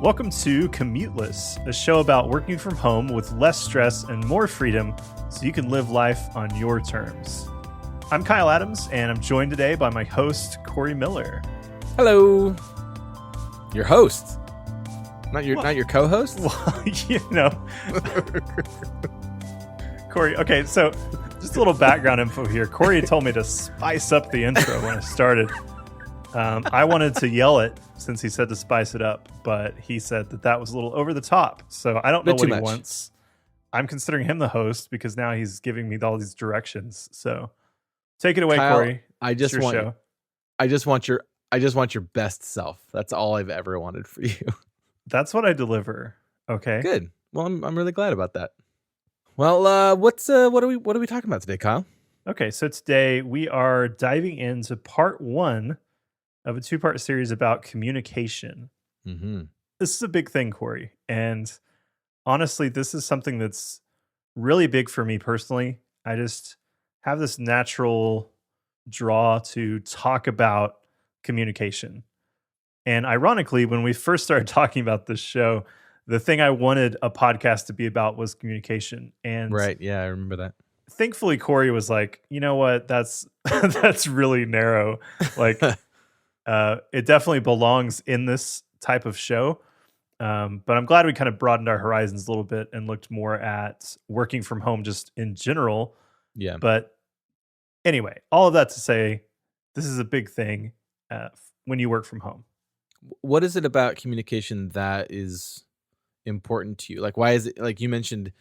Welcome to Commuteless, a show about working from home with less stress and more freedom so you can live life on your terms. I'm Kyle Adams, and I'm joined today by my host, Corey Miller. Hello. Your host. Not your co-host? Well, Corey, okay, so just a little background info here. Corey told me to spice up the intro when I started. I wanted to yell it since he said to spice it up, but he said that was a little over the top. So I don't know what he wants. I'm considering him the host because now he's giving me all these directions. So take it away, Kyle, Corey. I just want your best self. That's all I've ever wanted for you. That's what I deliver. Okay. Good. Well, I'm really glad about that. Well, what are we talking about today, Kyle? Okay, so today we are diving into part 1 of a 2-part series about communication. Mm-hmm. This is a big thing, Corey. And honestly, this is something that's really big for me personally. I just have this natural draw to talk about communication. And ironically, when we first started talking about this show, the thing I wanted a podcast to be about was communication. And right, yeah, I remember that. Thankfully, Corey was like, you know what, that's that's really narrow. Like, it definitely belongs in this type of show. But I'm glad we kind of broadened our horizons a little bit and looked more at working from home just in general. Yeah. But anyway, all of that to say, this is a big thing when you work from home. What is it about communication that is important to you? Like, why is it, like you mentioned,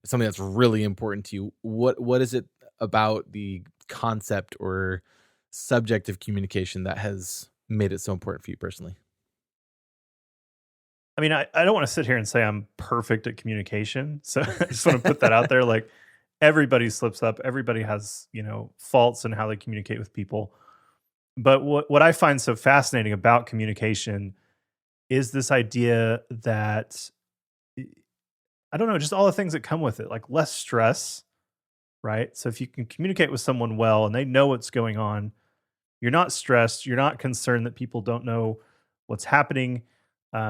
something that's really important to you? What is it about the concept or subject of communication that has made it so important for you personally? I mean, I don't want to sit here and say I'm perfect at communication. So I just want to put that out there. Like, everybody slips up. Everybody has, faults in how they communicate with people. But what I find so fascinating about communication is this idea that, I don't know, just all the things that come with it, like less stress, right? So if you can communicate with someone well and they know what's going on, you're not stressed. You're not concerned that people don't know what's happening.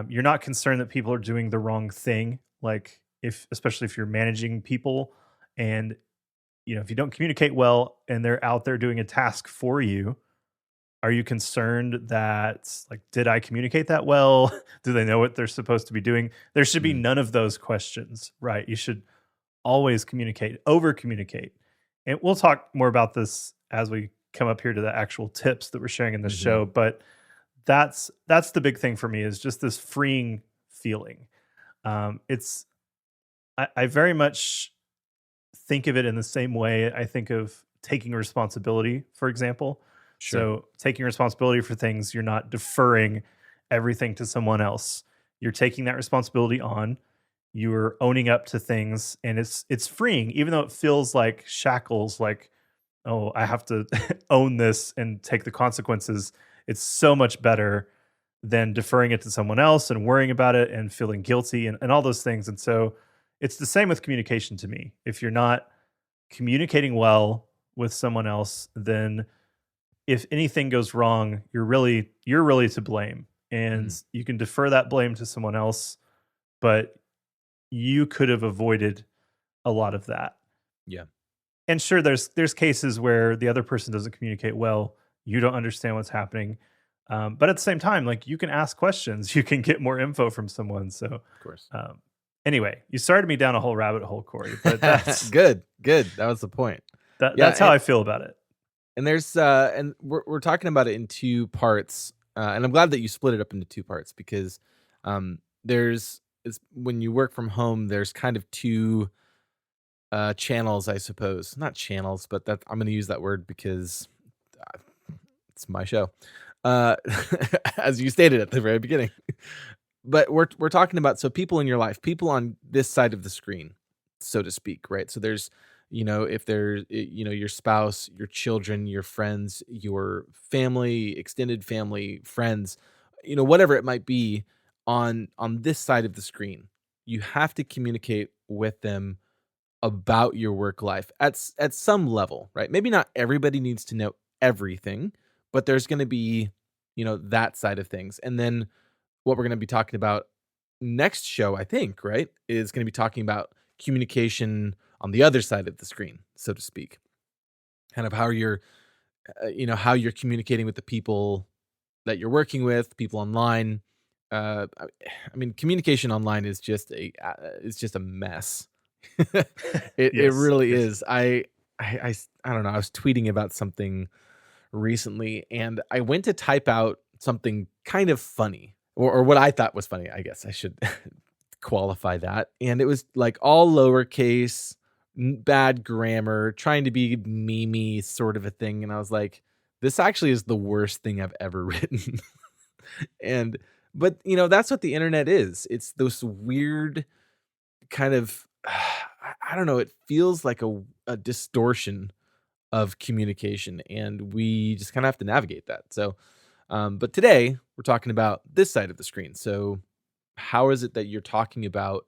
You're not concerned that people are doing the wrong thing. Like, especially if you're managing people and, if you don't communicate well and they're out there doing a task for you, are you concerned that, like, did I communicate that well? Do they know what they're supposed to be doing? There should be none of those questions, right? You should always communicate, over communicate. And we'll talk more about this as we come up here to the actual tips that we're sharing in this show. But that's the big thing for me, is just this freeing feeling. I very much think of it in the same way I think of taking responsibility, for example. Sure. So taking responsibility for things, you're not deferring everything to someone else. You're taking that responsibility on. You're owning up to things, and it's freeing, even though it feels like shackles, like, oh, I have to own this and take the consequences. It's so much better than deferring it to someone else and worrying about it and feeling guilty and all those things. And so it's the same with communication to me. If you're not communicating well with someone else, then if anything goes wrong, you're really to blame. And you can defer that blame to someone else, but you could have avoided a lot of that. Yeah. And sure, there's cases where the other person doesn't communicate well. You don't understand what's happening. But at the same time, like, you can ask questions. You can get more info from someone. So, of course. Anyway, you started me down a whole rabbit hole, Corey. But that's good. That was the point. That's how I feel about it. And there's and we're talking about it in 2 parts, and I'm glad that you split it up into 2 parts, because when you work from home, there's kind of 2 channels, I suppose. Not channels, but I'm going to use that word because it's my show, as you stated at the very beginning. But we're talking about, so people in your life, people on this side of the screen, so to speak, right? So there's, if there's, your spouse, your children, your friends, your family, extended family, friends, whatever it might be on this side of the screen, you have to communicate with them about your work life at some level, right? Maybe not everybody needs to know everything, but there's going to be, that side of things. And then what we're going to be talking about next show, I think, right, is going to be talking about communication on the other side of the screen, so to speak. Kind of how you're, how you're communicating with the people that you're working with, people online. I mean, communication online is just a mess. It Yes, really yes. is. I don't know. I was tweeting about something recently, and I went to type out something kind of funny, or what I thought was funny. I guess I should qualify that. And it was like all lowercase, bad grammar, trying to be memey sort of a thing. And I was like, this actually is the worst thing I've ever written. And but that's what the internet is. It's those weird kind of I don't know, it feels like a distortion of communication, and we just kind of have to navigate that. So but today we're talking about this side of the screen. So how is it that you're talking about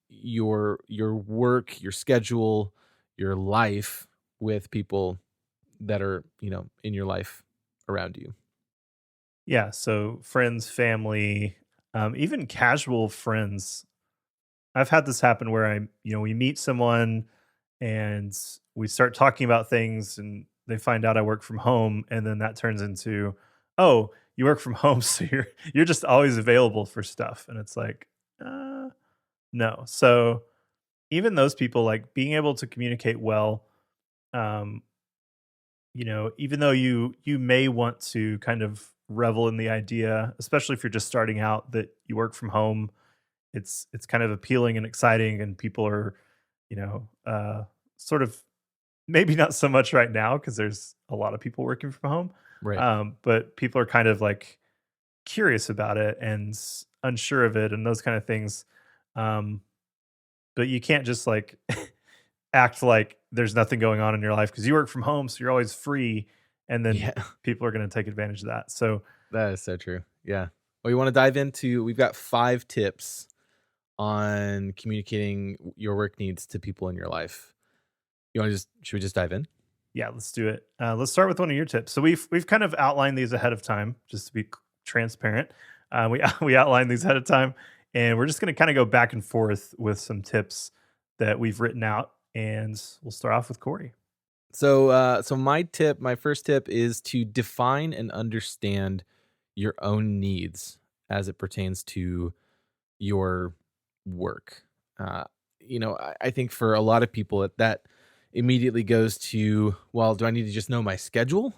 your work, your schedule, your life with people that are, in your life around you? Yeah, so friends, family, even casual friends. I've had this happen where we meet someone and we start talking about things and they find out I work from home and then that turns into, "Oh, you work from home, so you're just always available for stuff." And it's like, no. So, even those people like being able to communicate well, um, even though you may want to kind of revel in the idea, especially if you're just starting out that you work from home, it's kind of appealing and exciting and people are, sort of maybe not so much right now because there's a lot of people working from home. Right. But people are kind of like curious about it and unsure of it and those kind of things. Um, but you can't just like act like there's nothing going on in your life because you work from home, so you're always free, and then Yeah. people are going to take advantage of that. So That is so true. Yeah. Well, you want to dive into, we've got 5 tips on communicating your work needs to people in your life. Should we just dive in? yeah, let's do it. Let's start with one of your tips. So we've kind of outlined these ahead of time, just to be transparent. We we outlined these ahead of time, and we're just going to kind of go back and forth with some tips that we've written out, and we'll start off with Corey. So my first tip is to define and understand your own needs as it pertains to your work. Uh, I think for a lot of people that immediately goes to, well, do I need to just know my schedule?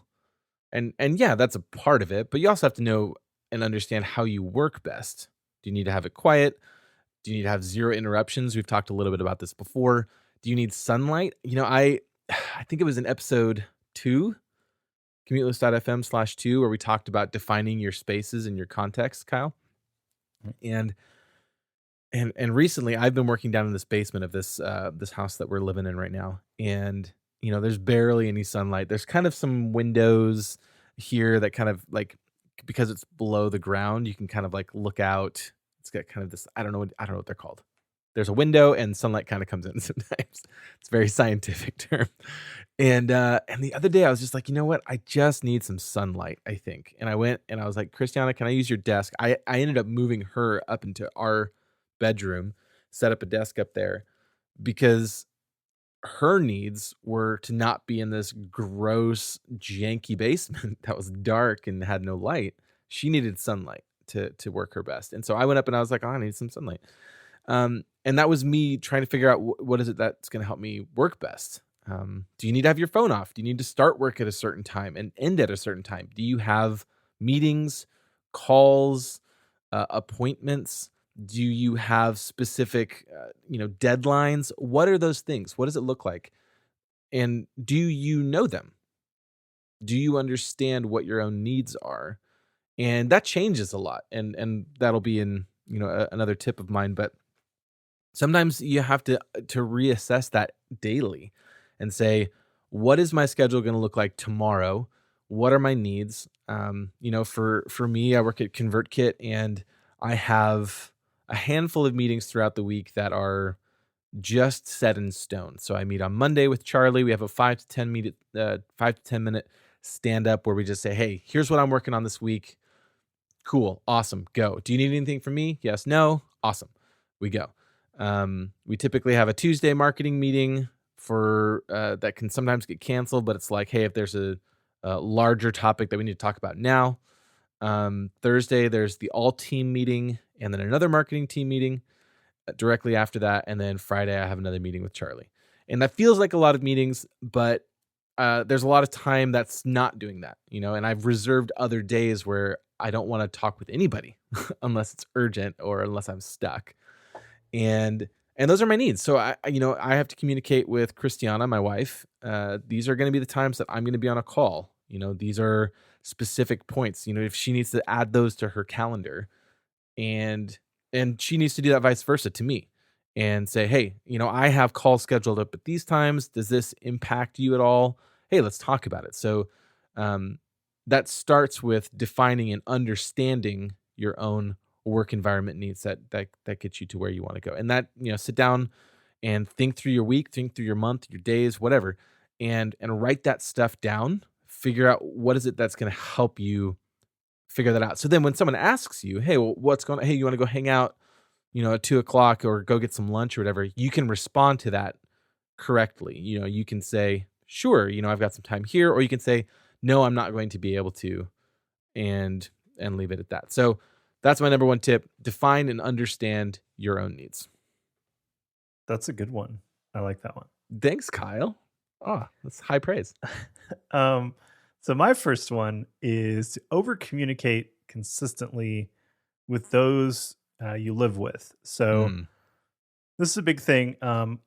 And yeah, that's a part of it, but you also have to know and understand how you work best. Do you need to have it quiet? Do you need to have zero interruptions? We've talked a little bit about this before. Do you need sunlight? I think it was in episode 2, commuteless.fm/2, where we talked about defining your spaces and your context, Kyle. And and recently I've been working down in this basement of this house that we're living in right now. And there's barely any sunlight. There's kind of some windows here that kind of like, because it's below the ground, you can kind of like look out. It's got kind of this, I don't know what they're called. There's a window and sunlight kind of comes in sometimes. It's a very scientific term. And the other day I was just like, you know what? I just need some sunlight, I think. And I went and I was like, Christiana, can I use your desk? I ended up moving her up into our bedroom, set up a desk up there because her needs were to not be in this gross, janky basement that was dark and had no light. She needed sunlight to work her best. And so I went up and I was like, oh, I need some sunlight. And that was me trying to figure out what is it that's going to help me work best. Do you need to have your phone off? Do you need to start work at a certain time and end at a certain time? Do you have meetings, calls, appointments? Do you have specific, deadlines? What are those things? What does it look like? And do you know them? Do you understand what your own needs are? And that changes a lot. And that'll be in, another tip of mine, but sometimes you have to reassess that daily and say, what is my schedule going to look like tomorrow? What are my needs? For me, I work at ConvertKit, and I have a handful of meetings throughout the week that are just set in stone. So I meet on Monday with Charlie. We have a 5 to 10 minute stand up where we just say, hey, here's what I'm working on this week. Cool. Awesome. Go. Do you need anything from me? Yes. No. Awesome. We go. We typically have a Tuesday marketing meeting for that can sometimes get canceled, but it's like, hey, if there's a larger topic that we need to talk about now. Thursday, there's the all team meeting and then another marketing team meeting directly after that. And then Friday, I have another meeting with Charlie. And that feels like a lot of meetings, but there's a lot of time that's not doing that, and I've reserved other days where I don't want to talk with anybody unless it's urgent or unless I'm stuck. And those are my needs. So I have to communicate with Christiana, my wife. These are going to be the times that I'm going to be on a call. These are specific points. If she needs to add those to her calendar, and she needs to do that vice versa to me, and say, hey, I have calls scheduled up at these times. Does this impact you at all? Hey, let's talk about it. So that starts with defining and understanding your own work environment needs that gets you to where you want to go. And that, sit down and think through your week, think through your month, your days, whatever, and write that stuff down. Figure out what is it that's going to help you figure that out. So then when someone asks you, hey, well, hey, you want to go hang out, at 2:00 or go get some lunch or whatever, you can respond to that correctly. You can say, sure, I've got some time here, or you can say, no, I'm not going to be able to, and leave it at that. So that's my number one tip. Define and understand your own needs. That's a good one. I like that one. Thanks, Kyle. Oh, that's high praise. So my first one is to over communicate consistently with those you live with. So this is a big thing.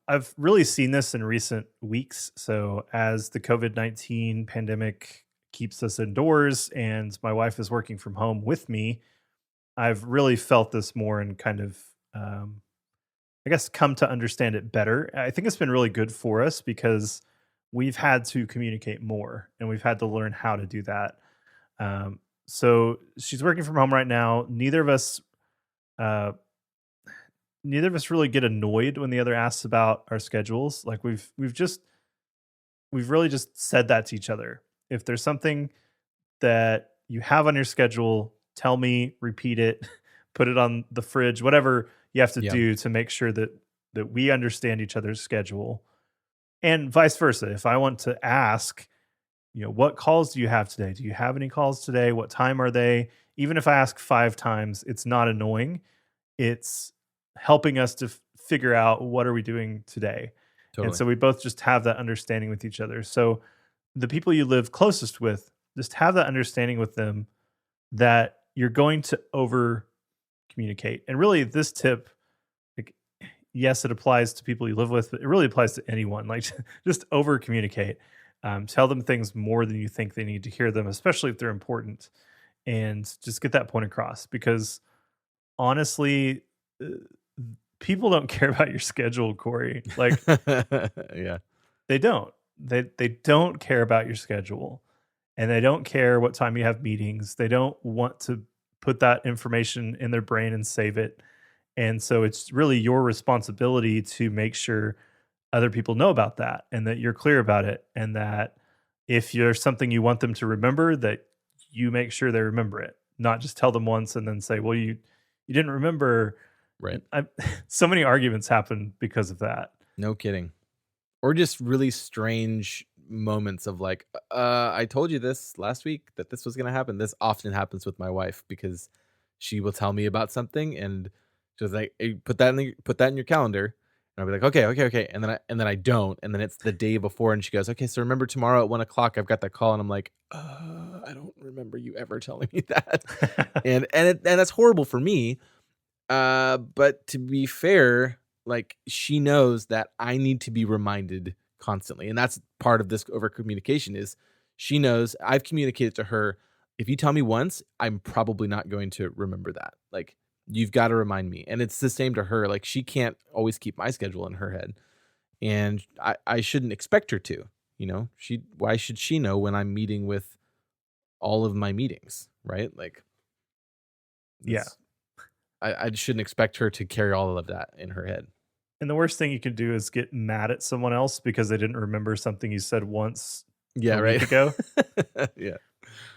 I've really seen this in recent weeks. So as the COVID-19 pandemic keeps us indoors and my wife is working from home with me, I've really felt this more and kind of, I guess, come to understand it better. I think it's been really good for us because we've had to communicate more and we've had to learn how to do that. So she's working from home right now. Uh, neither of us really get annoyed when the other asks about our schedules. Like we've really just said that to each other. If there's something that you have on your schedule, tell me, repeat it, put it on the fridge, whatever you have to do to make sure that we understand each other's schedule. And vice versa. If I want to ask, what calls do you have today? Do you have any calls today? What time are they? Even if I ask 5 times, it's not annoying. It's helping us to figure out what are we doing today. Totally. And so we both just have that understanding with each other. So the people you live closest with, just have that understanding with them that you're going to over communicate. And really this tip, like, yes, it applies to people you live with, but it really applies to anyone. Like just over communicate. Tell them things more than you think they need to hear them, especially if they're important, and just get that point across. Because honestly, people don't care about your schedule, Corey. Like, yeah, they don't. They don't care about your schedule, and they don't care what time you have meetings. They don't want to put that information in their brain and save it. And so it's really your responsibility to make sure other people know about that and that you're clear about it. And that if there's something you want them to remember, that you make sure they remember it, not just tell them once and then say, well, you didn't remember. Right. So many arguments happen because of that. No kidding. Or just really strange moments of like, I told you this last week that this was going to happen. This often happens with my wife because she will tell me about something and she's like, hey, put that in your calendar. And I'll be like, okay. And then I don't. And then it's the day before and she goes, okay, so remember tomorrow at 1:00, I've got that call. And I'm like, I don't remember you ever telling me that. and that's horrible for me. But to be fair, like she knows that I need to be reminded constantly. And that's part of this over communication is she knows I've communicated to her. If you tell me once, I'm probably not going to remember that. Like you've got to remind me. And it's the same to her. Like she can't always keep my schedule in her head. And I shouldn't expect her to, why should she know when I'm meeting with all of my meetings? Right. Like, yeah. I shouldn't expect her to carry all of that in her head. And the worst thing you can do is get mad at someone else because they didn't remember something you said once a week ago. Yeah.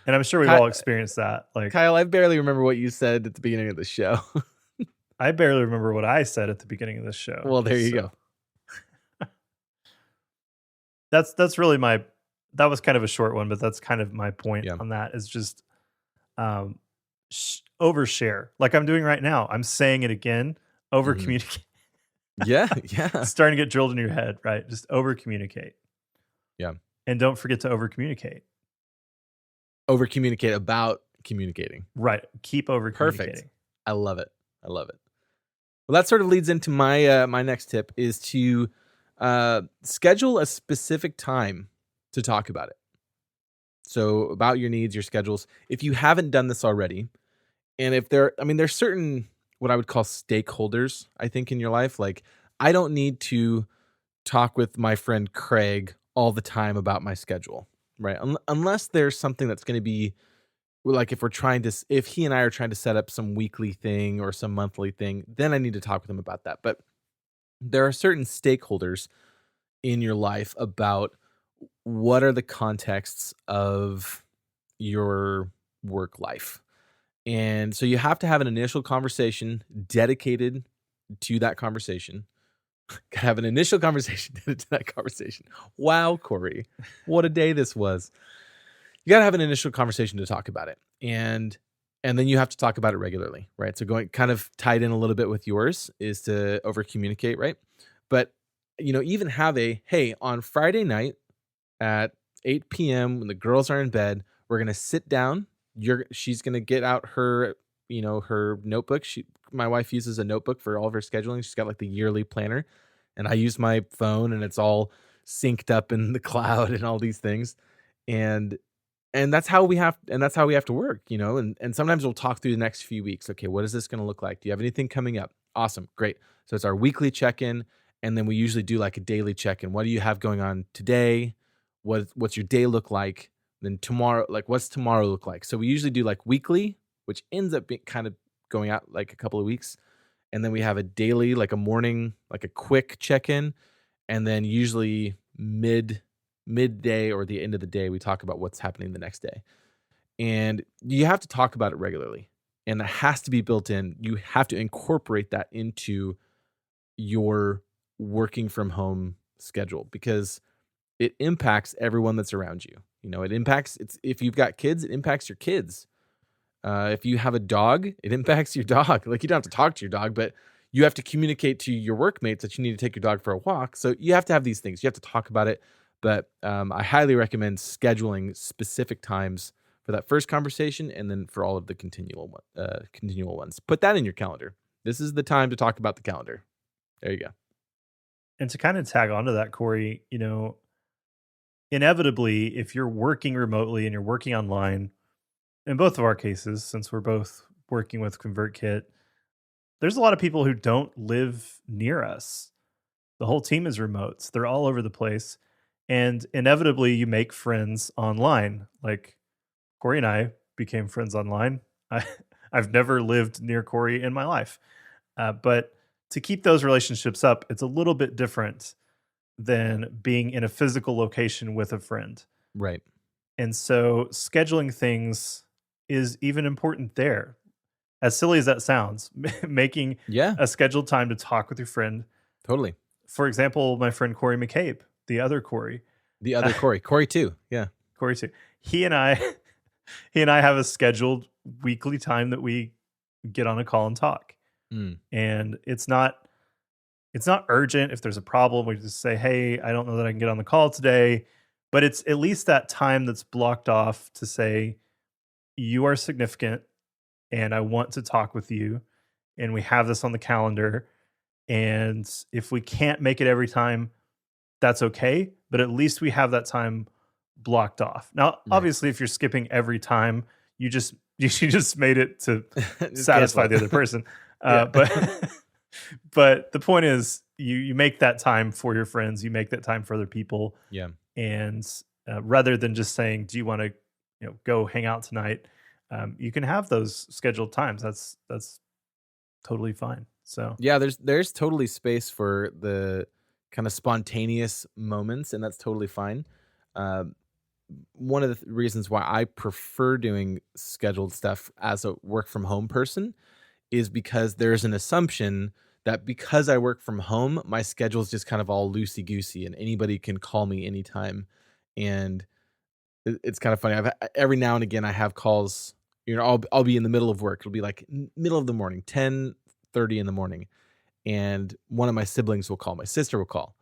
And I'm sure we've all experienced that. Like Kyle, I barely remember what you said at the beginning of the show. I barely remember what I said at the beginning of this show. Well, there you So go. that's really my that was kind of a short one, but that's kind of my point Yeah. on that is just um overshare. Like I'm doing right now. I'm saying it again, over Mhm. communicate. Yeah, yeah, Starting to get drilled in your head, right? Just over communicate. yeah. And don't forget to over communicate. Over communicate about communicating. Right. Keep over Perfect. communicating. I love it. I love it. Well, that sort of leads into my my next tip is to schedule a specific time to talk about it. So about your needs, your schedules. If you haven't done this already, and if there, I mean, there's certain what I would call stakeholders, I think, in your life. Like, I don't need to talk with my friend Craig all the time about my schedule, right? Unless there's something that's going to be like if we're trying to, if he and I are trying to set up some weekly thing or some monthly thing, then I need to talk with him about that. But there are certain stakeholders in your life about what are the contexts of your work life. And so you have to have an initial conversation dedicated to that conversation. Gotta have an initial conversation dedicated to that conversation. Wow, Corey, what a day this was. You gotta have an initial conversation to talk about it. And then you have to talk about it regularly, right? So going kind of tied in a little bit with yours is to over communicate, right? But even have a hey, on Friday night at 8 p.m. when the girls are in bed, we're gonna sit down. She's gonna get out her her notebook. My wife uses a notebook for all of her scheduling. She's got like the yearly planner, and I use my phone, and it's all synced up in the cloud and all these things. And that's how we have to work, and sometimes we'll talk through the next few weeks. Okay, what is this going to look like? Do you have anything coming up? Awesome, great. So it's our weekly check-in, and then we usually do like a daily check-in. What do you have going on today? What's your day look like? Then tomorrow, like what's tomorrow look like? So we usually do like weekly, which ends up being kind of going out like a couple of weeks, and then we have a daily, like a morning, like a quick check-in, and then usually midday or the end of the day, we talk about what's happening the next day. And you have to talk about it regularly. And that has to be built in. You have to incorporate that into your working from home schedule because it impacts everyone that's around you. It impacts if you've got kids, it impacts your kids. If you have a dog, it impacts your dog. Like you don't have to talk to your dog, but you have to communicate to your workmates that you need to take your dog for a walk. So you have to have these things. You have to talk about it. But I highly recommend scheduling specific times for that first conversation, and then for all of the continual ones. Put that in your calendar. This is the time to talk about the calendar. There you go. And to kind of tag onto that, Corey, inevitably, if you're working remotely and you're working online, in both of our cases, since we're both working with ConvertKit, there's a lot of people who don't live near us. The whole team is remote. They're all over the place. And inevitably, you make friends online. Like Corey and I became friends online. I've never lived near Corey in my life. But to keep those relationships up, it's a little bit different than being in a physical location with a friend. Right. And so scheduling things is even important there. As silly as that sounds, making Yeah, a scheduled time to talk with your friend. totally. For example, my friend Corey McCabe, the other Corey, The other Corey. Corey too. Yeah. Corey too. He and I, he and I have a scheduled weekly time that we get on a call and talk. Mm, And it's not urgent. If there's a problem, we just say, "Hey, I don't know that I can get on the call today." But it's at least that time that's blocked off to say, "You are significant and I want to talk with you." And we have this on the calendar. And if we can't make it every time, that's okay. But at least we have that time blocked off. Now, right. obviously, if you're skipping every time, you just you just made it to Just cancel satisfy it. the other person. Yeah. But but the point is, you make that time for your friends. You make that time for other people, Yeah. and rather than just saying, "Do you want to go hang out tonight?" You can have those scheduled times. That's totally fine. So Yeah, there's totally space for the kind of spontaneous moments, and that's totally fine. Um, One of the reasons why I prefer doing scheduled stuff as a work from home person is because there's an assumption that because I work from home, my schedule is just kind of all loosey goosey and anybody can call me anytime. And it's kind of funny. Every now and again I have calls. I'll be in the middle of work. It'll be like middle of the morning, 10:30 in the morning, and one of my siblings will call. My sister will call,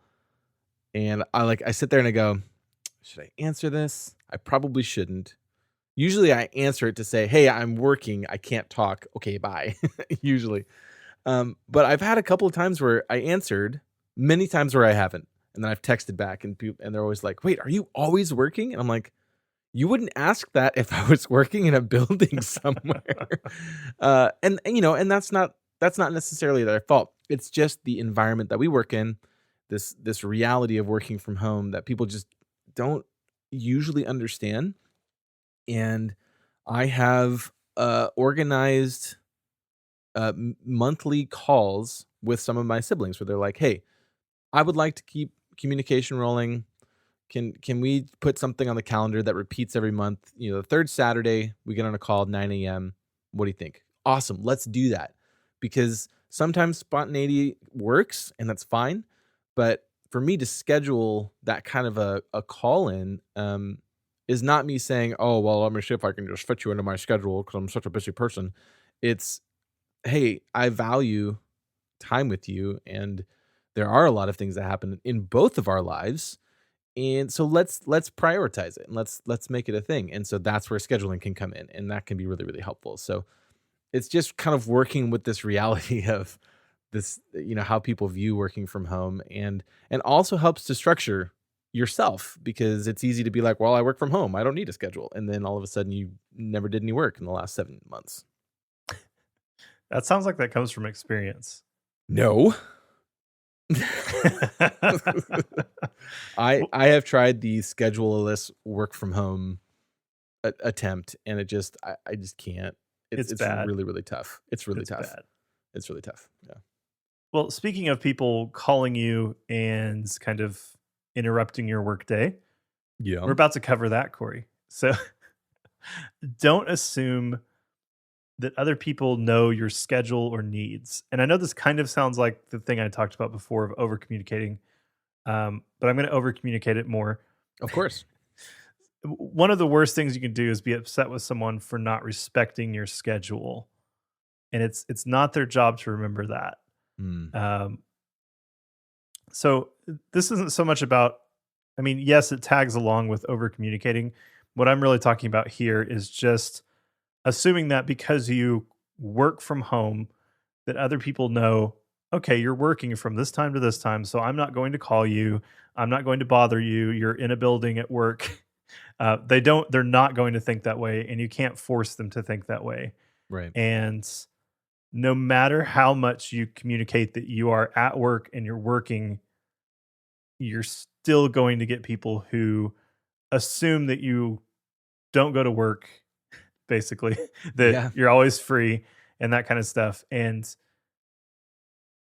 and I sit there and I go, should I answer this? I probably shouldn't. Usually I answer it to say, hey, I'm working. I can't talk. Okay, bye. Usually. But I've had a couple of times where I answered, many times where I haven't. And then I've texted back and they're always like, wait, are you always working? And I'm like, you wouldn't ask that if I was working in a building somewhere. And that's not necessarily their fault. It's just the environment that we work in, this reality of working from home that people just don't usually understand. And I have organized monthly calls with some of my siblings where they're like, "Hey, I would like to keep communication rolling. Can we put something on the calendar that repeats every month? The third Saturday we get on a call at 9 a.m. What do you think? Awesome, let's do that." Because sometimes spontaneity works and that's fine, but for me to schedule that kind of a call in is not me saying, "Oh, well, let me see if I can just fit you into my schedule because I'm such a busy person." It's, "Hey, I value time with you, and there are a lot of things that happen in both of our lives, and so let's prioritize it and let's make it a thing." And so that's where scheduling can come in, and that can be really, really helpful. So it's just kind of working with this reality of this, how people view working from home, and also helps to structure yourself because it's easy to be like, well, I work from home. I don't need a schedule. And then all of a sudden you never did any work in the last 7 months. That sounds like that comes from experience. No. I Well, I have tried the schedule-less work from home attempt and I just can't. it's It's bad. really, really tough. It's really It's tough. bad. It's really tough. Yeah. Well, speaking of people calling you and kind of interrupting your workday, Yeah. we're about to cover that, Corey. So don't assume that other people know your schedule or needs. And I know this kind of sounds like the thing I talked about before of over communicating, but I'm going to over communicate it more. Of course. One of the worst things you can do is be upset with someone for not respecting your schedule, and it's not their job to remember that. Mm. Um, so this isn't so much about. I mean, yes, it tags along with over communicating. What I'm really talking about here is just assuming that because you work from home, that other people know, okay, you're working from this time to this time, so I'm not going to call you. I'm not going to bother you. You're in a building at work. They're not going to think that way, and you can't force them to think that way. Right. And no matter how much you communicate that you are at work and you're working, you're still going to get people who assume that you don't go to work, basically, that Yeah. you're always free and that kind of stuff. And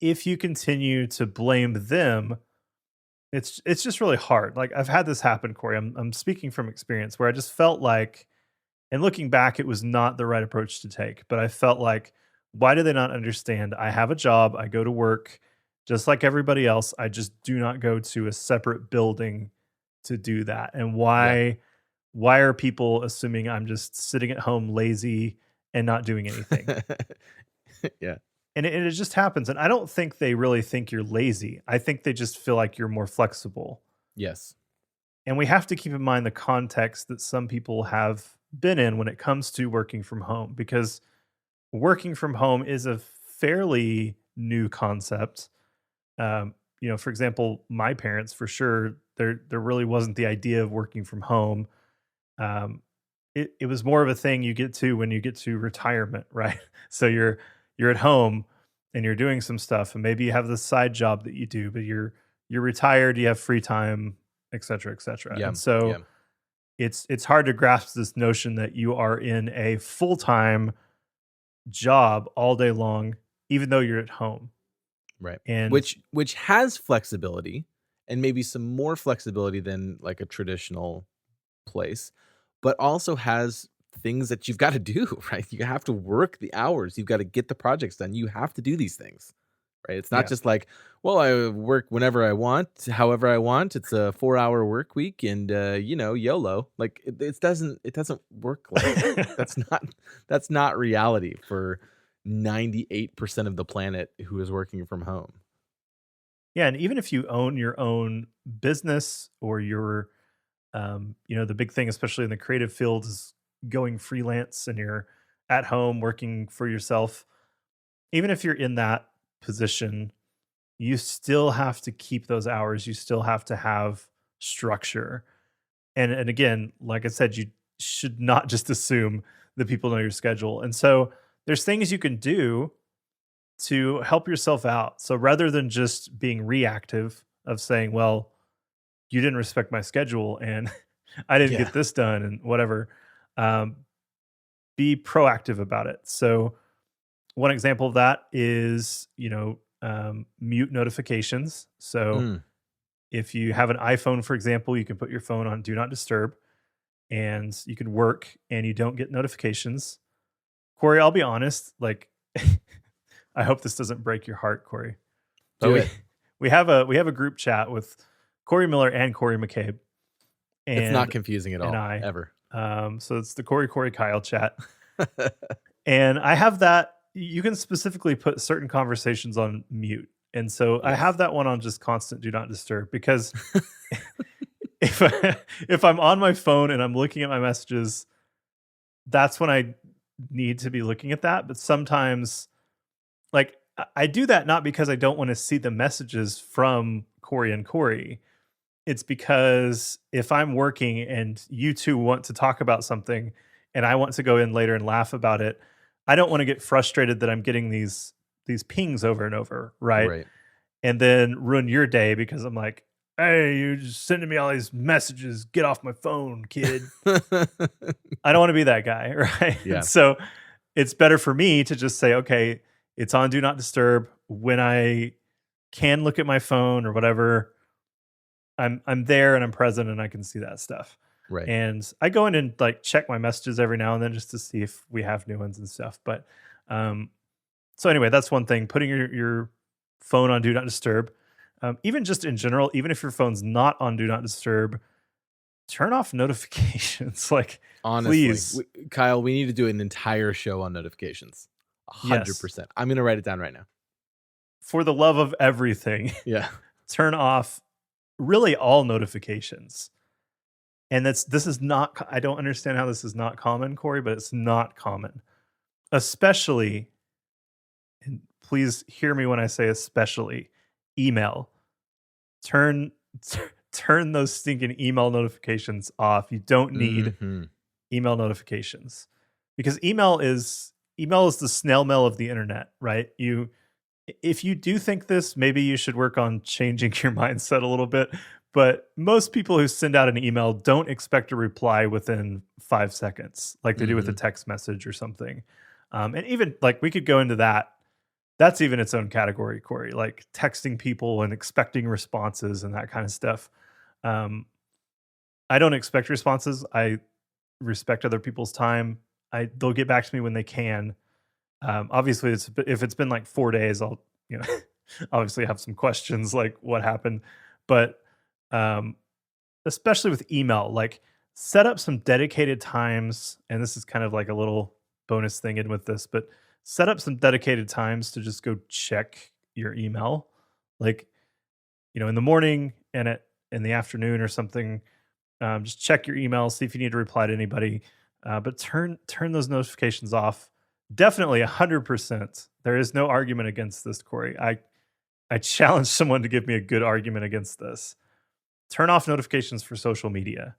if you continue to blame them, it's just really hard. Like I've had this happen, Corey. I'm speaking from experience where I just felt like, and looking back, it was not the right approach to take. But I felt like, why do they not understand? I have a job. I go to work just like everybody else. I just do not go to a separate building to do that. And Yeah. why are people assuming I'm just sitting at home lazy and not doing anything? Yeah. And it just happens. And I don't think they really think you're lazy. I think they just feel like you're more flexible. Yes. And we have to keep in mind the context that some people have been in when it comes to working from home, because working from home is a fairly new concept. For example, my parents, for sure, there really wasn't the idea of working from home. Um, it was more of a thing you get to when you get to retirement, right? So you're at home and you're doing some stuff, and maybe you have this side job that you do, but you're retired, you have free time, et cetera, et cetera. Yeah. And so Yeah. it's hard to grasp this notion that you are in a full-time job all day long, even though you're at home. Right. And Which has flexibility and maybe some more flexibility than like a traditional place, but also has things that you've got to do, right? You have to work the hours. You've got to get the projects done. You have to do these things, right? It's not Yeah. just like, well, I work whenever I want, however I want. It's a 4-hour work week, and YOLO. Like it doesn't work like that. That's not reality for 98% of the planet who is working from home. Yeah, and even if you own your own business or your the big thing, especially in the creative field, is going freelance and you're at home working for yourself. Even if you're in that position, you still have to keep those hours. You still have to have structure. And again, like I said, you should not just assume that people know your schedule. And so there's things you can do to help yourself out. So rather than just being reactive of saying, well, you didn't respect my schedule and I didn't Yeah. get this done and whatever, um, be proactive about it. So one example of that is, mute notifications. So Mm. if you have an iPhone, for example, you can put your phone on do not disturb and you can work and you don't get notifications. Corey, I'll be honest, like I hope this doesn't break your heart, Corey. But Do we it. we have a group chat with Corey Miller and Corey McCabe It's not and confusing at and all, I. ever. So it's the Corey Kyle chat. And I have that. You can specifically put certain conversations on mute. And so I Yes. have that one on just constant do not disturb because if if I'm on my phone and I'm looking at my messages, that's when I need to be looking at that. But sometimes, like, I do that not because I don't want to see the messages from Corey and Corey. It's because if I'm working and you two want to talk about something and I want to go in later and laugh about it, I don't want to get frustrated that I'm getting these pings over and over, right? Right. And then ruin your day because I'm like, "Hey, you're just sending me all these messages. Get off my phone, kid." I don't want to be that guy, right? And Yeah. so it's better for me to just say, "Okay, it's on do not disturb when I can look at my phone or whatever. I'm there and I'm present and I can see that stuff." Right. And I go in and like check my messages every now and then just to see if we have new ones and stuff. But um, so anyway, that's one thing. Putting your phone on do not disturb. Even just in general, even if your phone's not on do not disturb, turn off notifications. Like, Honestly, please, Kyle, we need to do an entire show on notifications. yes, 100%. I'm gonna write it down right now. for the love of everything, Yeah. turn off really all notifications. And this is not. I don't understand how this is not common, Corey, but it's not common, especially. And please hear me when I say especially email. Turn turn those stinking email notifications off. You don't need Mhm. email notifications because email is the snail mail of the internet, right? If you do think this, maybe you should work on changing your mindset a little bit. But most people who send out an email don't expect a reply within 5 seconds, like they do with a Mhm. text message or something. And even like we could go into that. That's even its own category, Corey. Like texting people and expecting responses and that kind of stuff. Um, I don't expect responses. I respect other people's time. They'll get back to me when they can. Obviously, if it's been like 4 days, I'll you know obviously have some questions like what happened, but um, especially with email, like set up some dedicated times. And this is kind of like a little bonus thing in with this, but set up some dedicated times to just go check your email, like in the morning and in the afternoon or something. Just check your email, see if you need to reply to anybody, but turn those notifications off. Definitely 100%. There is no argument against this, Corey. I challenge someone to give me a good argument against this. Turn off notifications for social media.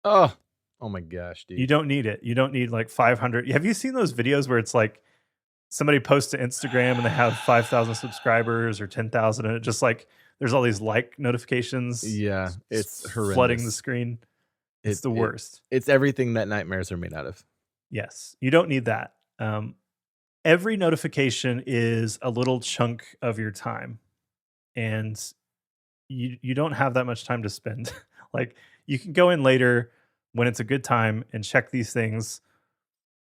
Oh. Oh my gosh, You dude. don't need it. You don't need like 500. Have you seen those videos where it's like somebody posts to Instagram and they have 5,000 subscribers or 10,000 and it just like there's all these like notifications Yeah, it's flooding the horrendous. screen. It's It the it worst. it's everything that nightmares are made out of. Yes. You don't need that. Every notification is a little chunk of your time and you don't have that much time to spend. Like you can go in later when it's a good time and check these things.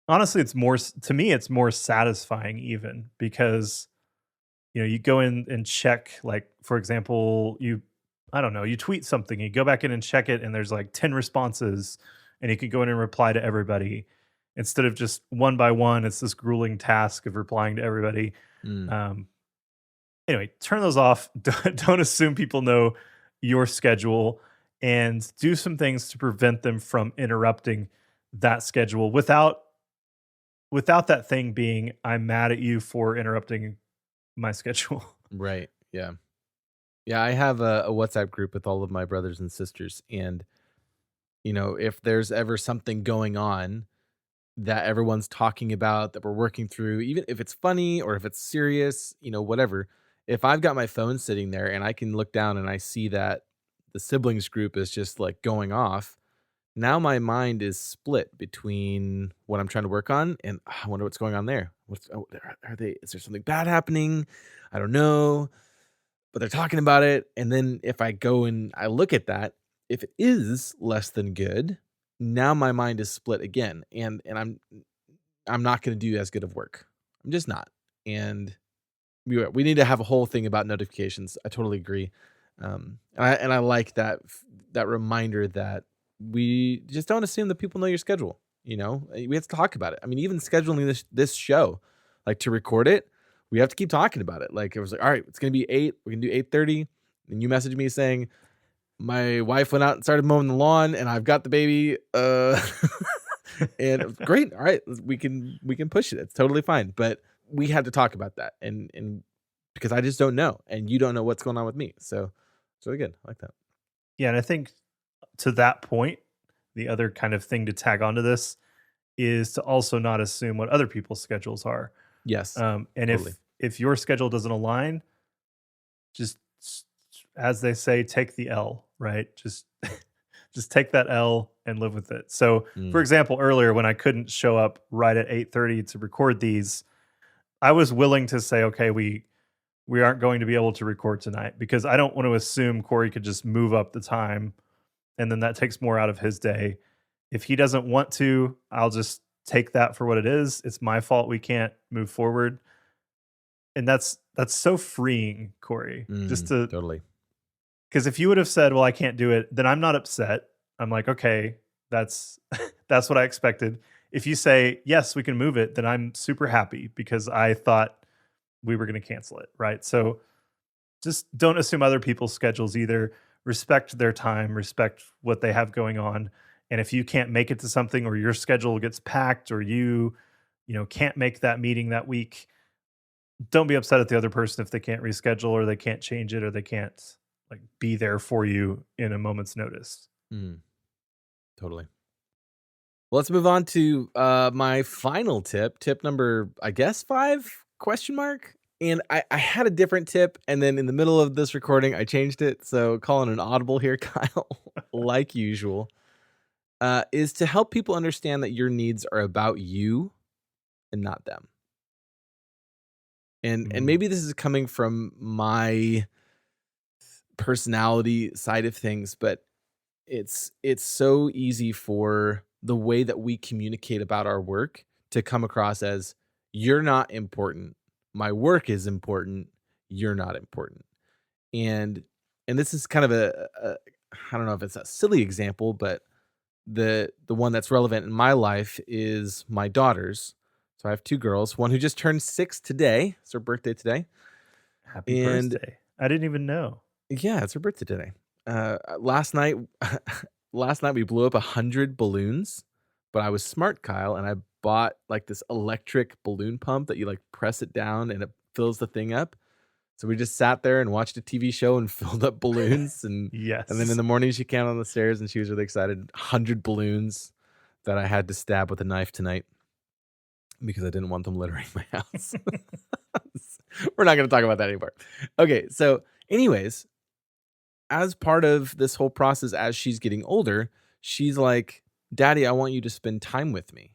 honestly, it's more to me, it's more satisfying even because, you go in and check, like, for example, I don't know, you tweet something, you go back in and check it, and there's like 10 responses, and you can go in and reply to everybody instead of just one by one. It's this grueling task of replying to everybody. Mm, Um, anyway, turn those off. Don't assume people know your schedule, and do some things to prevent them from interrupting that schedule without that thing being, I'm mad at you for interrupting my schedule. right. Yeah. Yeah. I have a WhatsApp group with all of my brothers and sisters. And, if there's ever something going on that everyone's talking about that we're working through, even if it's funny or if it's serious, whatever. If I've got my phone sitting there and I can look down and I see that the siblings group is just like going off, now my mind is split between what I'm trying to work on and I wonder what's going on there. Are they, is there something bad happening? I don't know, but they're talking about it. And then if I go and I look at that, if it is less than good, now my mind is split again. And I'm not going to do as good of work. I'm just not. And we need to have a whole thing about notifications. I totally agree. And I like that reminder that we just don't assume that people know your schedule. We have to talk about it. I mean, even scheduling this show, like to record it, we have to keep talking about it. Like it was like, all right, it's gonna be 8. We're gonna do 8:30. And you messaged me saying my wife went out and started mowing the lawn, and I've got the baby. And it was great. All right, we can push it. It's totally fine. But we had to talk about that, and because I just don't know, and you don't know what's going on with me. So it's really good. I like that. Yeah, and I think to that point, the other kind of thing to tag onto this is to also not assume what other people's schedules are. Yes, And totally. if your schedule doesn't align, just as they say, take the L, right? Just just take that L and live with it. So, for Mm, example, earlier when I couldn't show up right at 8:30 to record these, I was willing to say, okay, we aren't going to be able to record tonight because I don't want to assume Corey could just move up the time and then that takes more out of his day. If he doesn't want to, I'll just take that for what it is. It's my fault we can't move forward. And that's so freeing, Corey. Just to totally. because if you would have said, "Well, I can't do it," then I'm not upset. I'm like, "Okay, that's that's what I expected." If you say, "Yes, we can move it," then I'm super happy because I thought we were going to cancel it, right? So just don't assume other people's schedules either. Respect their time, respect what they have going on. And if you can't make it to something or your schedule gets packed or can't make that meeting that week, don't be upset at the other person if they can't reschedule or they can't change it or they can't like be there for you in a moment's notice. Mm, totally. Well, let's move on to my final tip. Tip number, I guess, 5? Question mark. And I had a different tip, and then in the middle of this recording, I changed it. So calling an audible here, Kyle, like usual, is to help people understand that your needs are about you and not them. And Mm. maybe this is coming from my personality side of things, but it's so easy for the way that we communicate about our work to come across as you're not important. My work is important. You're not important. And and this is kind of a I don't know if it's a silly example, but the one that's relevant in my life is my daughters. So I have 2 girls, one who just turned 6 today. It's her birthday today. Happy And birthday. I didn't even know. yeah, it's her birthday today. Last night, last night we blew up 100 balloons, but I was smart, Kyle, and I bought like this electric balloon pump that you like press it down and it fills the thing up. So we just sat there and watched a TV show and filled up balloons, and then in Yes. the morning she came on the stairs and she was really excited. 100 balloons that I had to stab with a knife tonight because I didn't want them littering my house. We're not going to talk about that anymore. Okay, so anyways, as part of this whole process, as she's getting older, she's like, Daddy, I want you to spend time with me.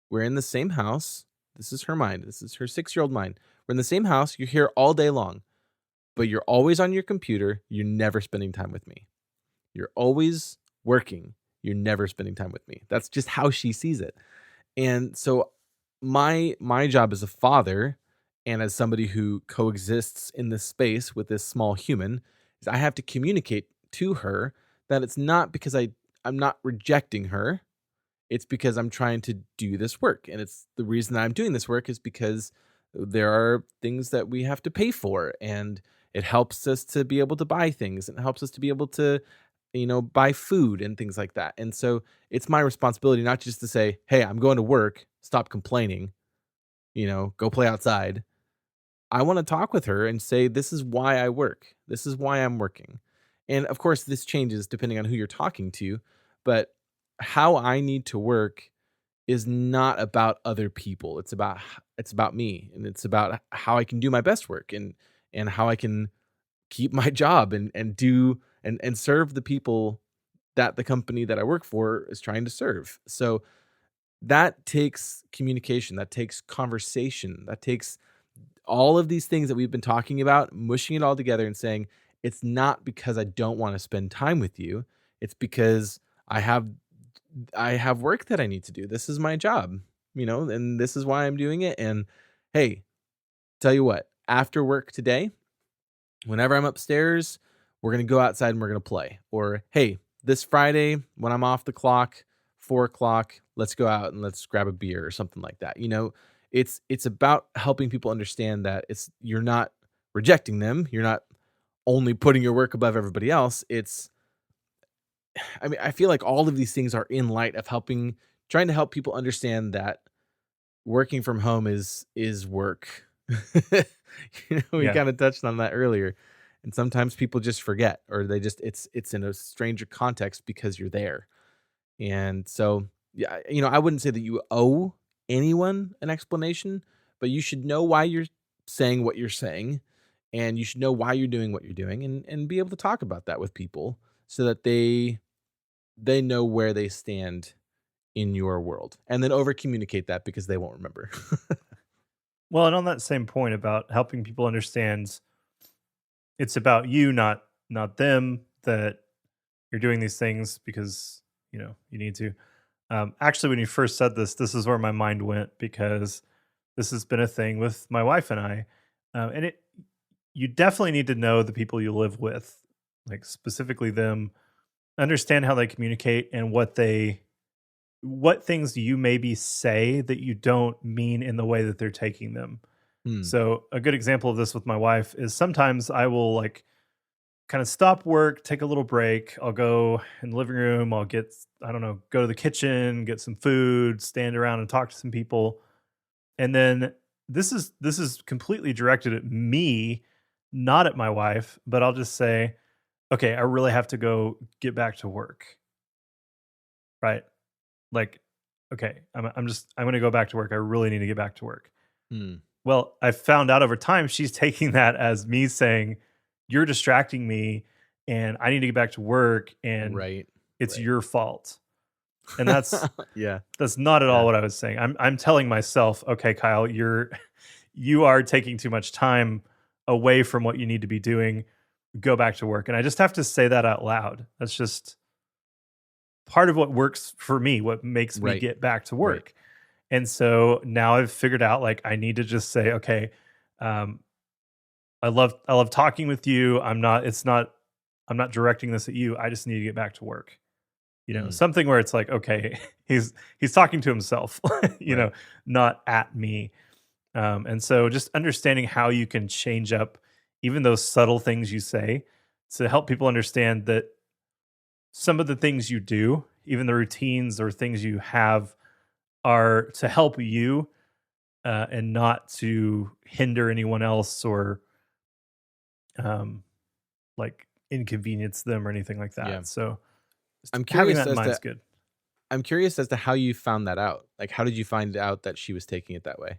We're in the same house. This is her mind. This is her 6-year-old mind. We're in the same house. You're here all day long, but you're always on your computer. You're never spending time with me. You're always working. You're never spending time with me. That's just how she sees it. And so my job as a father and as somebody who coexists in this space with this small human is I have to communicate to her that it's not because I'm not rejecting her. It's because I'm trying to do this work. And it's the reason that I'm doing this work is because there are things that we have to pay for, and it helps us to be able to buy things. It helps us to be able to, buy food and things like that. And so it's my responsibility not just to say, "Hey, I'm going to work, stop complaining, go play outside." I want to talk with her and say, "This is why I work. This is why I'm working." And of course, this changes depending on who you're talking to, but how I need to work is not about other people. It's about me, and it's about how I can do my best work, and how I can keep my job and do and serve the people that the company that I work for is trying to serve. So that takes communication, that takes conversation, that takes all of these things that we've been talking about, mushing it all together and saying, it's not because I don't want to spend time with you. It's because I have work that I need to do. This is my job, and this is why I'm doing it. And hey, tell you what, after work today, whenever I'm upstairs, we're going to go outside and we're going to play. Or, hey, this Friday, when I'm off the clock, 4 o'clock, let's go out and let's grab a beer or something like that. It's about helping people understand that you're not rejecting them. You're not only putting your work above everybody else. I feel like all of these things are in light of trying to help people understand that working from home is work. We Yeah. kind of touched on that earlier. And sometimes people just forget, or they just it's in a stranger context because you're there. And so, yeah, I wouldn't say that you owe anyone an explanation, but you should know why you're saying what you're saying, and you should know why you're doing what you're doing, and be able to talk about that with people so that they know where they stand in your world, and then over communicate that because they won't remember. Well, and on that same point about helping people understand it's about you, not them, that you're doing these things because, you need to. Actually, when you first said this is where my mind went, because this has been a thing with my wife and I. And you definitely need to know the people you live with, like specifically them, understand how they communicate and what things you maybe say that you don't mean in the way that they're taking them. Hmm. So a good example of this with my wife is sometimes I will like kind of stop work, take a little break. I'll go in the living room. I'll I don't know, go to the kitchen, get some food, stand around and talk to some people. And then this is completely directed at me, not at my wife, but I'll just say, okay, I really have to go get back to work. Right. Like, okay, I'm going to go back to work. I really need to get back to work. Hmm. Well, I found out over time she's taking that as me saying, "You're distracting me and I need to get back to work and Right. it's Right. your fault." And that's Yeah. that's not at all Yeah. what I was saying. I'm telling myself, "Okay, Kyle, you are taking too much time away from what you need to be doing. Go back to work." And I just have to say that out loud. That's just part of what works for me, what makes me Right. get back to Right. work. And so now I've figured out like I need to just say, "Okay, um, I love talking with you. I'm not directing this at you. I just need to get back to work." Hmm. Something where it's like, okay, he's talking to himself, Right. not at me. And so just understanding how you can change up even those subtle things you say to help people understand that some of the things you do, even the routines or things you have, are to help you and not to hinder anyone else or um, like inconvenience them or anything like Yeah. that. So just I'm having curious that in as mind is to good. I'm curious as to how you found that out. Like, how did you find out that she was taking it that way?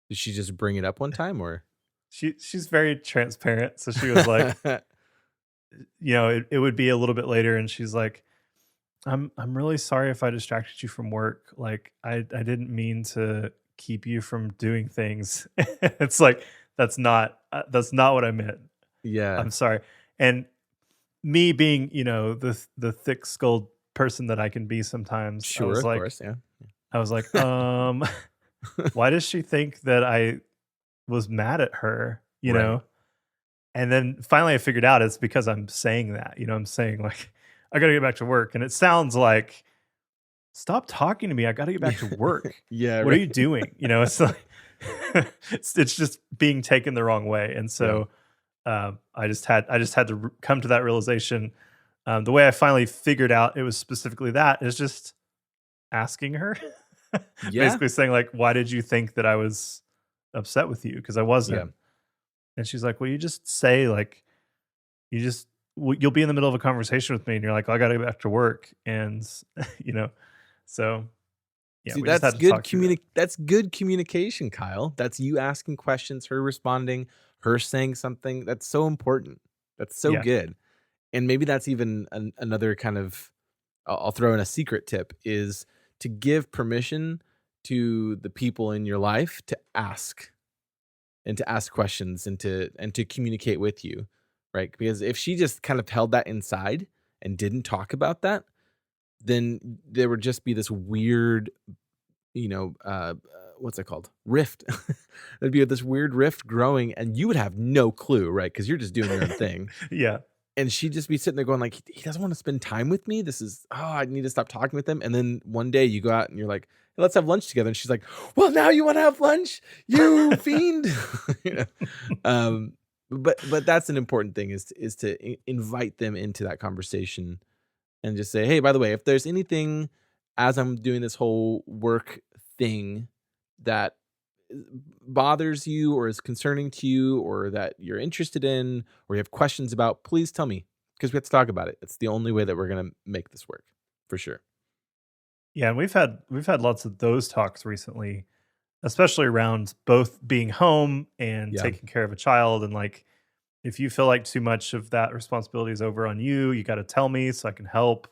Did she just bring it up one time, or? She's very transparent. So she was like, it would be a little bit later, and she's like, I'm really sorry if I distracted you from work. Like I didn't mean to keep you from doing things. It's like that's not what I meant. Yeah. I'm sorry. And me being, the thick-skulled person that I can be sometimes, Sure, of course, yeah. I was like, why does she think that I was mad at her, you Right. know? And then finally I figured out it's because I'm saying that, I'm saying like, I got to get back to work. And it sounds like, stop talking to me. I got to get back to work. Yeah, What are you right. doing? It's like, it's just being taken the wrong way. And Yeah. so I just had to come to that realization. The way I finally figured out it was specifically that is just asking her, Yeah. basically saying like, "Why did you think that I was upset with you? Because I Yeah. wasn't." And she's like, "Well, you just say like, you just you'll be in the middle of a conversation with me, and you're like, I got to get back to work," and you know, so yeah, See, we just had to talk through that. that's good communication, Kyle. That's you asking questions, her responding, her saying something. That's so important. That's so Yeah, good. And maybe that's even another kind of I'll throw in a secret tip is to give permission to the people in your life to ask and to ask questions and to communicate with you, right? Because if she just kind of held that inside and didn't talk about that, then there would just be this weird, what's it called? Rift. There'd be this weird rift growing, and you would have no clue, right? Because you're just doing your own thing. yeah, And she'd just be sitting there going like, he doesn't want to spend time with me. I need to stop talking with him. And then one day you go out and you're like, "Hey, let's have lunch together." And she's like, "Well, now you want to have lunch, you fiend." you know? um, but that's an important thing is to invite them into that conversation and just say, "Hey, by the way, if there's anything as I'm doing this whole work thing that bothers you or is concerning to you or that you're interested in or you have questions about, please tell me because we have to talk about it. It's the only way that we're going to make this work for sure." yeah. And we've had lots of those talks recently, especially around both being home and Yeah. taking care of a child, and like, if you feel like too much of that responsibility is over on you, you got to tell me so I can help.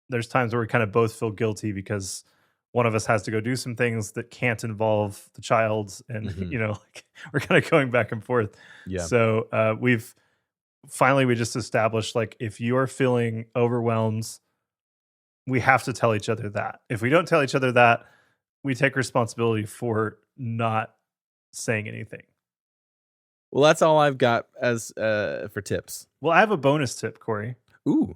There's times where we kind of both feel guilty because one of us has to go do some things that can't involve the child, and Hmm. like, we're kind of going back and forth. Yeah. So we just established like, if you are feeling overwhelmed, we have to tell each other that. If we don't tell each other that, we take responsibility for not saying anything. Well, that's all I've got as for tips. Well, I have a bonus tip, Corey. Ooh.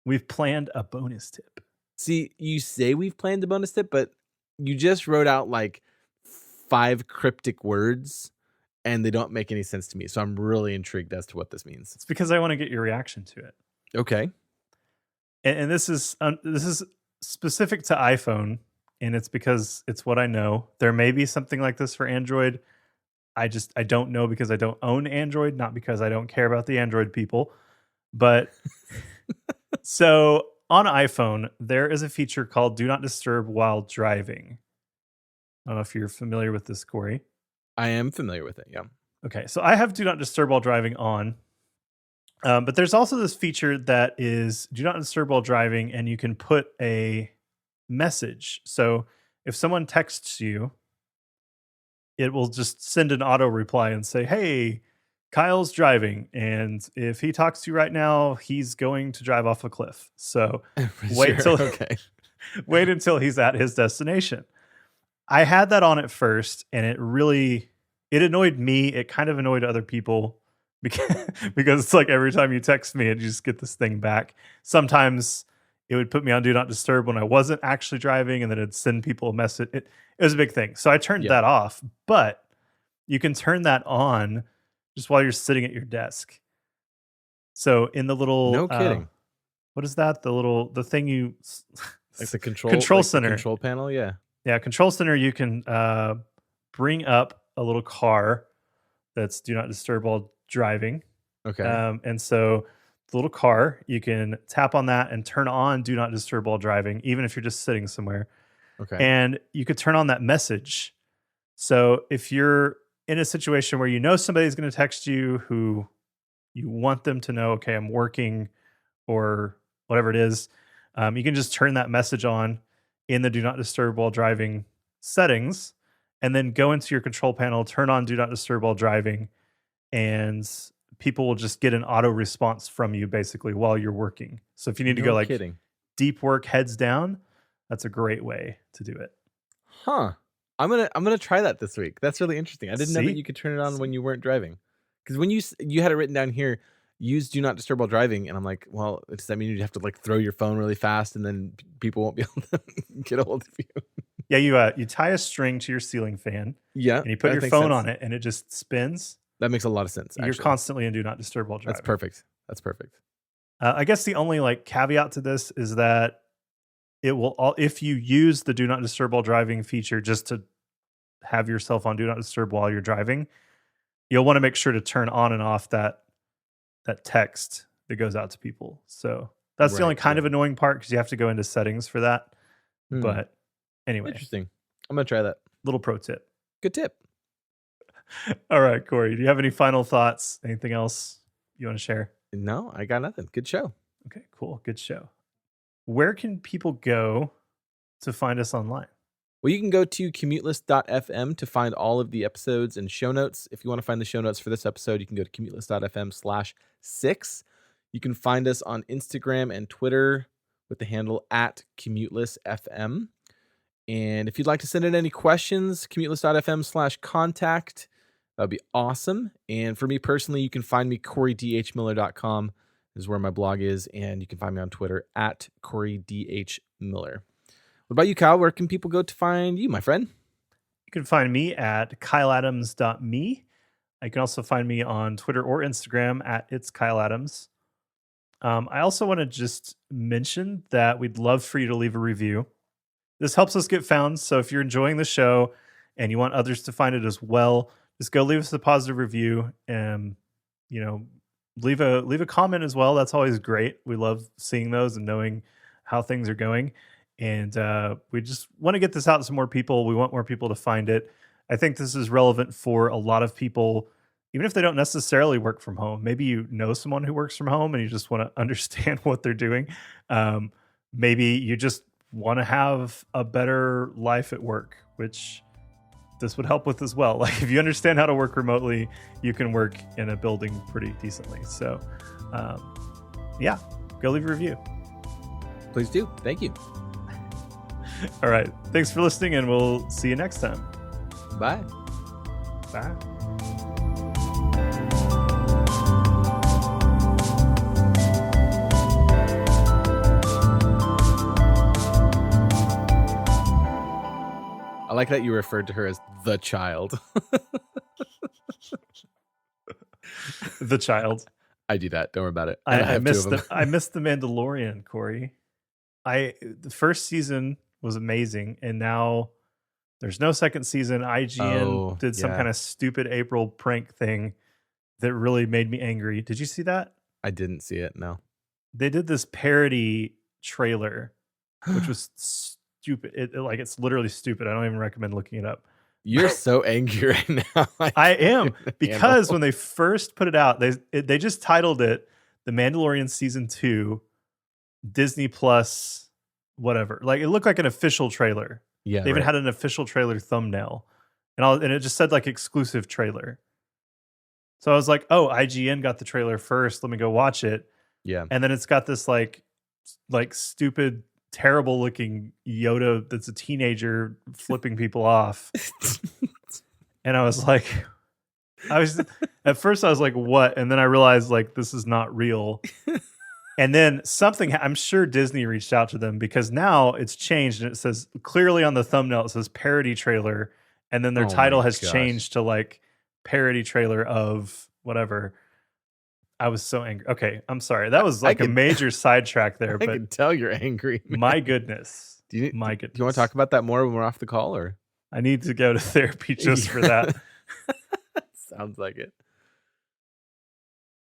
We've planned a bonus tip. See, you say we've planned a bonus tip, but you just wrote out like 5 cryptic words and they don't make any sense to me. So I'm really intrigued as to what this means. It's because I want to get your reaction to it. Okay. And this is specific to iPhone, and it's because it's what I know. There may be something like this for Android. I don't know because I don't own Android, not because I don't care about the Android people. But so on iPhone, there is a feature called Do Not Disturb while driving. I don't know if you're familiar with this, Corey. I am familiar with it. Yeah. Okay, so I have Do Not Disturb while driving on. But there's also this feature that is Do Not Disturb while driving, and you can put a message. So if someone texts you, it will just send an auto reply and say, "Hey, Kyle's driving, and if he talks to you right now, he's going to drive off a cliff. So wait Sure. till Okay. wait until he's at his destination." I had that on at first, and it annoyed me. It kind of annoyed other people because because it's like every time you text me, and you just get this thing back. Sometimes it would put me on Do Not Disturb when I wasn't actually driving, and then it'd send people a message. It was a big thing. So I turned Yeah. that off, but you can turn that on just while you're sitting at your desk. So in the little, No kidding. what is that? The thing you Like the control, control like the center. control panel. Yeah. Yeah, control center. You can bring up a little car that's Do Not Disturb while driving. Okay. And so the little car, you can tap on that and turn on Do Not Disturb while driving, even if you're just sitting somewhere. Okay. And you could turn on that message. So if you're in a situation where you know somebody's going to text you who you want them to know, okay, I'm working or whatever it is, you can just turn that message on in the Do Not Disturb while driving settings, and then go into your control panel, turn on Do Not Disturb while driving, and people will just get an auto response from you basically while you're working. So if you need to go No like kidding. deep work heads down, that's a great way to do it. Huh. I'm gonna try that this week. That's really interesting. I didn't know that See? you could turn it on when See? you weren't driving. Because when you had it written down here, use do not disturb while driving, and I'm like, well, does that mean you have to like throw your phone really fast and then people won't be able to get a hold of you? Yeah, you tie a string to your ceiling fan Yeah, and you put that your makes phone sense. on it and it just spins. That makes a lot of sense. You're Actually, constantly in do not disturb while that's driving. perfect. That's perfect. I guess the only like caveat to this is that it will if you use the do not disturb while driving feature just to have yourself on do not disturb while you're driving, you'll want to make sure to turn on and off that text that goes out to people. So that's the only Right, kind of right. annoying part because you have to go into settings for that. But anyway, Interesting. I'm gonna try that. little pro tip. Good tip. All right, Corey, do you have any final thoughts? Anything else you want to share? No, I got nothing. Good show. Okay, cool. Good show. Where can people go to find us online? Well, you can go to commuteless.fm to find all of the episodes and show notes. If you want to find the show notes for this episode, you can go to commuteless.fm/6. You can find us on Instagram and Twitter with the handle @commutelessfm. And if you'd like to send in any questions, commuteless.fm/contact. That would be awesome. And for me personally, you can find me CoreyDHMiller.com is where my blog is. And you can find me on Twitter @CoreyDHMiller. What about you, Kyle? Where can people go to find you, my friend? You can find me at kyleadams.me. You can also find me on Twitter or Instagram @itskyleadams. I also want to just mention that we'd love for you to leave a review. This helps us get found. So if you're enjoying the show and you want others to find it as well, just go leave us a positive review and, leave a comment as well. That's always great. We love seeing those and knowing how things are going. And we just want to get this out to more people. We want more people to find it. I think this is relevant for a lot of people, even if they don't necessarily work from home. Maybe you know someone who works from home and you just want to understand what they're doing. Maybe you just want to have a better life at work, which this would help with as well. Like if you understand how to work remotely, you can work in a building pretty decently. So yeah, go leave a review. Please do. Thank you. All right. Thanks for listening, and we'll see you next time. Bye. Bye. I like that you referred to her as the child. The child. I do that. Don't worry about it. I have two missed of them. I missed the Mandalorian, Corey. The first season was amazing, and now there's no second season. IGN did some kind of stupid April prank thing that really made me angry. Did you see that? I didn't see it. No. They did this parody trailer, which was stupid. It's literally stupid. I don't even recommend looking it up. You're so angry right now. I am, because when they first put it out, they just titled it "The Mandalorian Season 2 Disney Plus." Whatever. Like it looked like an official trailer. Yeah. They even had an official trailer thumbnail. And it just said like exclusive trailer. So I was like, oh, IGN got the trailer first. Let me go watch it. Yeah. And then it's got this like stupid, terrible looking Yoda that's a teenager flipping people off. And I was like, at first I was like, what? And then I realized like this is not real. And then I'm sure Disney reached out to them because now it's changed and it says clearly on the thumbnail, it says parody trailer. And then their title has changed to like parody trailer of whatever. I was so angry. Okay, I'm sorry. That was like a major sidetrack there. I but can tell you're angry. Man. My goodness. Do you want to talk about that more when we're off the call? Or I need to go to therapy just for that. Sounds like it.